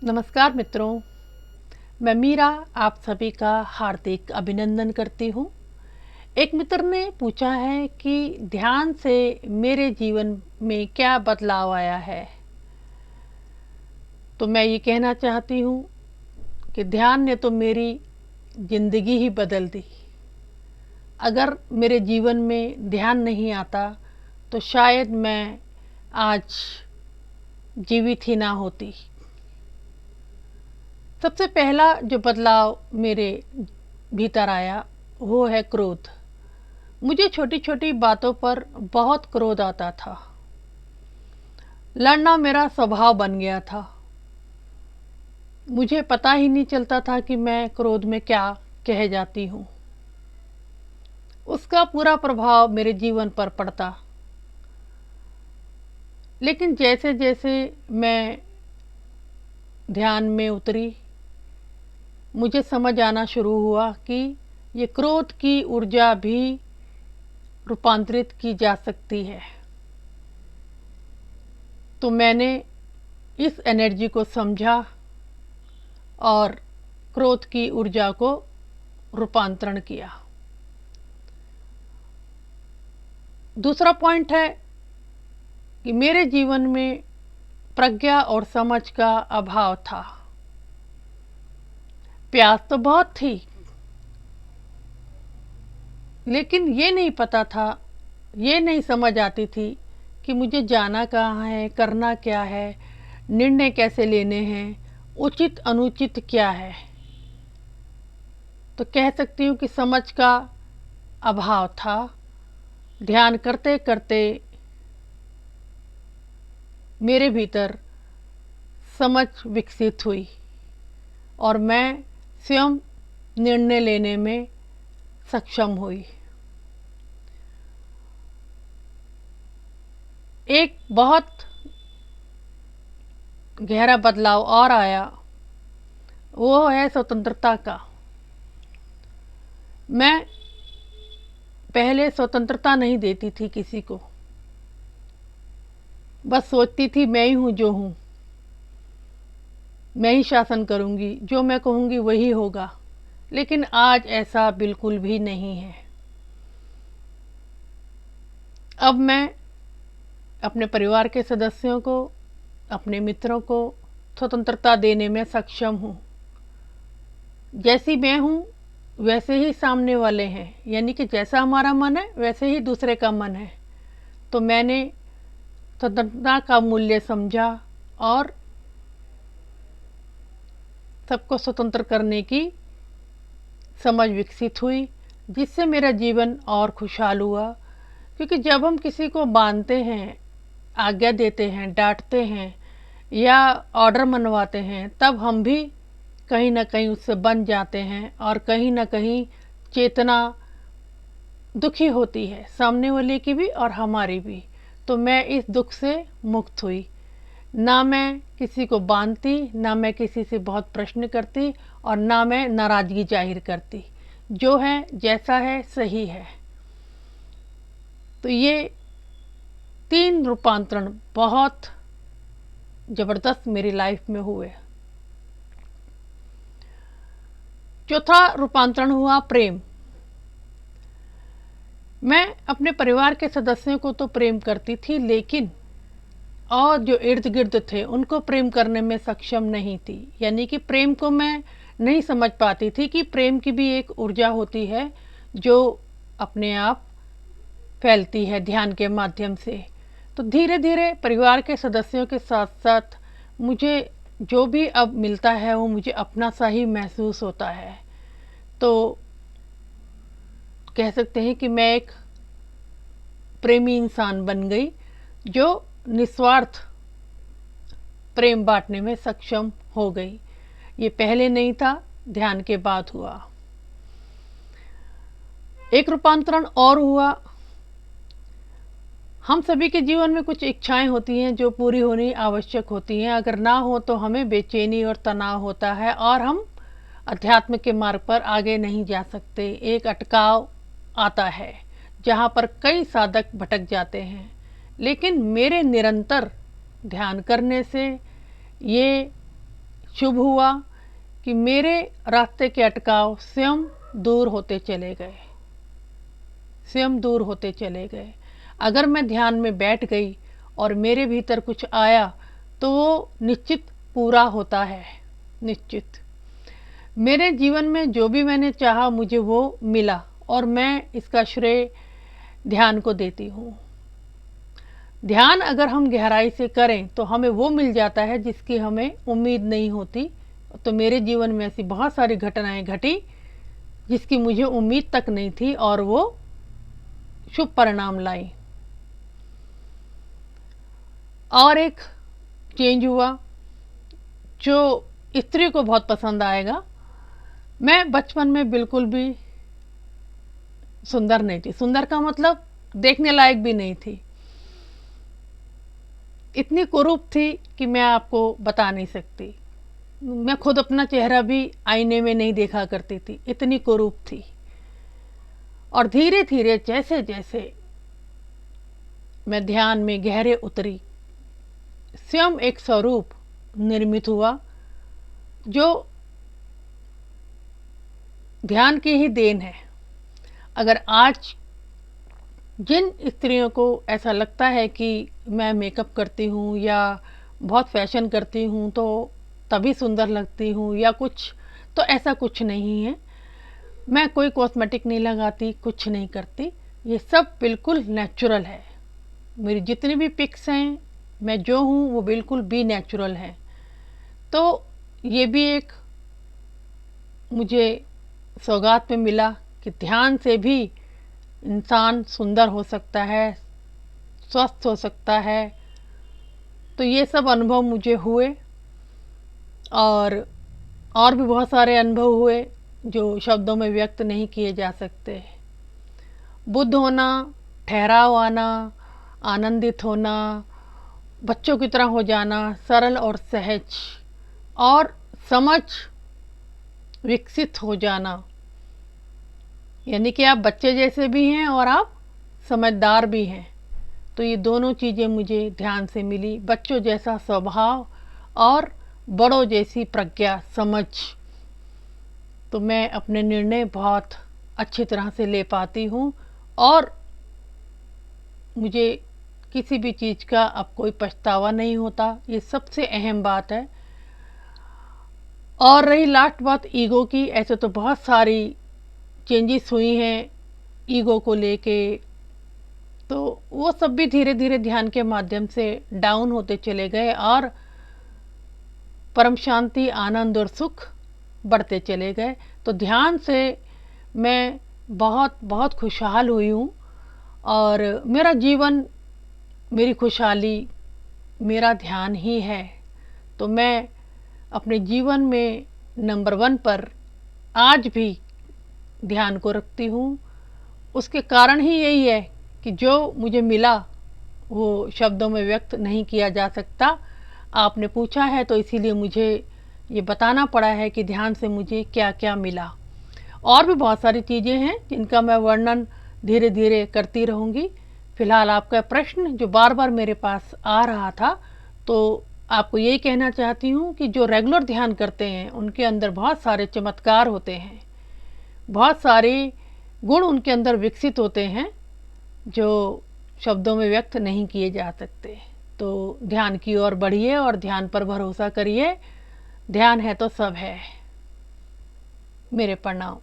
नमस्कार मित्रों, मैं मीरा आप सभी का हार्दिक अभिनंदन करती हूँ। एक मित्र ने पूछा है कि ध्यान से मेरे जीवन में क्या बदलाव आया है। तो मैं ये कहना चाहती हूँ कि ध्यान ने तो मेरी ज़िंदगी ही बदल दी। अगर मेरे जीवन में ध्यान नहीं आता तो शायद मैं आज जीवित ही ना होती। सबसे पहला जो बदलाव मेरे भीतर आया वो है क्रोध। मुझे छोटी छोटी बातों पर बहुत क्रोध आता था। लड़ना मेरा स्वभाव बन गया था। मुझे पता ही नहीं चलता था कि मैं क्रोध में क्या कह जाती हूँ। उसका पूरा प्रभाव मेरे जीवन पर पड़ता। लेकिन जैसे जैसे मैं ध्यान में उतरी, मुझे समझ आना शुरू हुआ कि ये क्रोध की ऊर्जा भी रूपांतरित की जा सकती है। तो मैंने इस एनर्जी को समझा और क्रोध की ऊर्जा को रूपांतरण किया। दूसरा पॉइंट है कि मेरे जीवन में प्रज्ञा और समझ का अभाव था। प्यास तो बहुत थी, लेकिन ये नहीं पता था, ये नहीं समझ आती थी कि मुझे जाना कहाँ है, करना क्या है, निर्णय कैसे लेने हैं, उचित अनुचित क्या है। तो कह सकती हूँ कि समझ का अभाव था। ध्यान करते करते मेरे भीतर समझ विकसित हुई और मैं स्वयं निर्णय लेने में सक्षम हुई। एक बहुत गहरा बदलाव और आया, वो है स्वतंत्रता का। मैं पहले स्वतंत्रता नहीं देती थी किसी को। बस सोचती थी मैं ही हूँ जो हूँ, मैं ही शासन करूँगी, जो मैं कहूँगी वही होगा। लेकिन आज ऐसा बिल्कुल भी नहीं है। अब मैं अपने परिवार के सदस्यों को, अपने मित्रों को स्वतंत्रता देने में सक्षम हूँ। जैसी मैं हूँ वैसे ही सामने वाले हैं, यानी कि जैसा हमारा मन है वैसे ही दूसरे का मन है। तो मैंने स्वतंत्रता का मूल्य समझा और सबको स्वतंत्र करने की समझ विकसित हुई, जिससे मेरा जीवन और खुशहाल हुआ। क्योंकि जब हम किसी को बांधते हैं, आज्ञा देते हैं, डांटते हैं या ऑर्डर मनवाते हैं, तब हम भी कहीं ना कहीं उससे बन जाते हैं और कहीं ना कहीं चेतना दुखी होती है, सामने वाले की भी और हमारी भी। तो मैं इस दुख से मुक्त हुई। ना मैं किसी को बांधती, ना मैं किसी से बहुत प्रश्न करती और ना मैं नाराज़गी जाहिर करती। जो है जैसा है सही है। तो ये 3 रूपांतरण बहुत ज़बरदस्त मेरी लाइफ में हुए। चौथा रूपांतरण हुआ प्रेम। मैं अपने परिवार के सदस्यों को तो प्रेम करती थी, लेकिन और जो इर्द गिर्द थे उनको प्रेम करने में सक्षम नहीं थी। यानी कि प्रेम को मैं नहीं समझ पाती थी कि प्रेम की भी एक ऊर्जा होती है जो अपने आप फैलती है ध्यान के माध्यम से। तो धीरे धीरे परिवार के सदस्यों के साथ साथ मुझे जो भी अब मिलता है वो मुझे अपना सा ही महसूस होता है। तो कह सकते हैं कि मैं एक प्रेमी इंसान बन गई जो निस्वार्थ प्रेम बांटने में सक्षम हो गई। ये पहले नहीं था, ध्यान के बाद हुआ। एक रूपांतरण और हुआ। हम सभी के जीवन में कुछ इच्छाएं होती हैं जो पूरी होनी आवश्यक होती हैं। अगर ना हो तो हमें बेचैनी और तनाव होता है और हम अध्यात्म के मार्ग पर आगे नहीं जा सकते। एक अटकाव आता है जहाँ पर कई साधक भटक जाते हैं। लेकिन मेरे निरंतर ध्यान करने से ये शुभ हुआ कि मेरे रास्ते के अटकाव स्वयं दूर होते चले गए, स्वयं दूर होते चले गए। अगर मैं ध्यान में बैठ गई और मेरे भीतर कुछ आया तो वो निश्चित पूरा होता है, निश्चित। मेरे जीवन में जो भी मैंने चाहा मुझे वो मिला और मैं इसका श्रेय ध्यान को देती हूँ। ध्यान अगर हम गहराई से करें तो हमें वो मिल जाता है जिसकी हमें उम्मीद नहीं होती। तो मेरे जीवन में ऐसी बहुत सारी घटनाएं घटी जिसकी मुझे उम्मीद तक नहीं थी और वो शुभ परिणाम लाई। और एक चेंज हुआ जो स्त्री को बहुत पसंद आएगा। मैं बचपन में बिल्कुल भी सुंदर नहीं थी, सुंदर का मतलब देखने लायक भी नहीं थी, इतनी कुरूप थी कि मैं आपको बता नहीं सकती। मैं खुद अपना चेहरा भी आईने में नहीं देखा करती थी, इतनी कुरूप थी। और धीरे धीरे जैसे जैसे मैं ध्यान में गहरे उतरी, स्वयं एक स्वरूप निर्मित हुआ जो ध्यान की ही देन है। अगर आज जिन स्त्रियों को ऐसा लगता है कि मैं मेकअप करती हूँ या बहुत फैशन करती हूँ तो तभी सुंदर लगती हूँ या कुछ, तो ऐसा कुछ नहीं है। मैं कोई कॉस्मेटिक नहीं लगाती, कुछ नहीं करती, ये सब बिल्कुल नेचुरल है। मेरी जितनी भी पिक्स हैं, मैं जो हूँ वो बिल्कुल भी नेचुरल है। तो ये भी एक मुझे सौगात में मिला कि ध्यान से भी इंसान सुंदर हो सकता है, स्वस्थ हो सकता है। तो ये सब अनुभव मुझे हुए और भी बहुत सारे अनुभव हुए जो शब्दों में व्यक्त नहीं किए जा सकते। बुद्ध होना, ठहराव आना, आनंदित होना, बच्चों की तरह हो जाना, सरल और सहज, और समझ विकसित हो जाना, यानी कि आप बच्चे जैसे भी हैं और आप समझदार भी हैं। तो ये दोनों चीज़ें मुझे ध्यान से मिली, बच्चों जैसा स्वभाव और बड़ों जैसी प्रज्ञा, समझ। तो मैं अपने निर्णय बहुत अच्छी तरह से ले पाती हूँ और मुझे किसी भी चीज़ का अब कोई पछतावा नहीं होता, ये सबसे अहम बात है। और रही लास्ट बात ईगो की, ऐसे तो बहुत सारी चेंजेस हुई हैं ईगो को लेके, तो वो सब भी धीरे धीरे ध्यान के माध्यम से डाउन होते चले गए और परम शांति, आनंद और सुख बढ़ते चले गए। तो ध्यान से मैं बहुत बहुत खुशहाल हुई हूँ और मेरा जीवन, मेरी खुशहाली मेरा ध्यान ही है। तो मैं अपने जीवन में नंबर 1 पर आज भी ध्यान को रखती हूँ। उसके कारण ही यही है कि जो मुझे मिला वो शब्दों में व्यक्त नहीं किया जा सकता। आपने पूछा है तो इसीलिए मुझे ये बताना पड़ा है कि ध्यान से मुझे क्या क्या मिला। और भी बहुत सारी चीज़ें हैं जिनका मैं वर्णन धीरे धीरे करती रहूँगी। फिलहाल आपका प्रश्न जो बार बार मेरे पास आ रहा था, तो आपको यही कहना चाहती हूँ कि जो रेगुलर ध्यान करते हैं उनके अंदर बहुत सारे चमत्कार होते हैं, बहुत सारे गुण उनके अंदर विकसित होते हैं जो शब्दों में व्यक्त नहीं किए जा सकते। तो ध्यान की ओर बढ़िए और ध्यान पर भरोसा करिए। ध्यान है तो सब है। मेरे प्रणाम।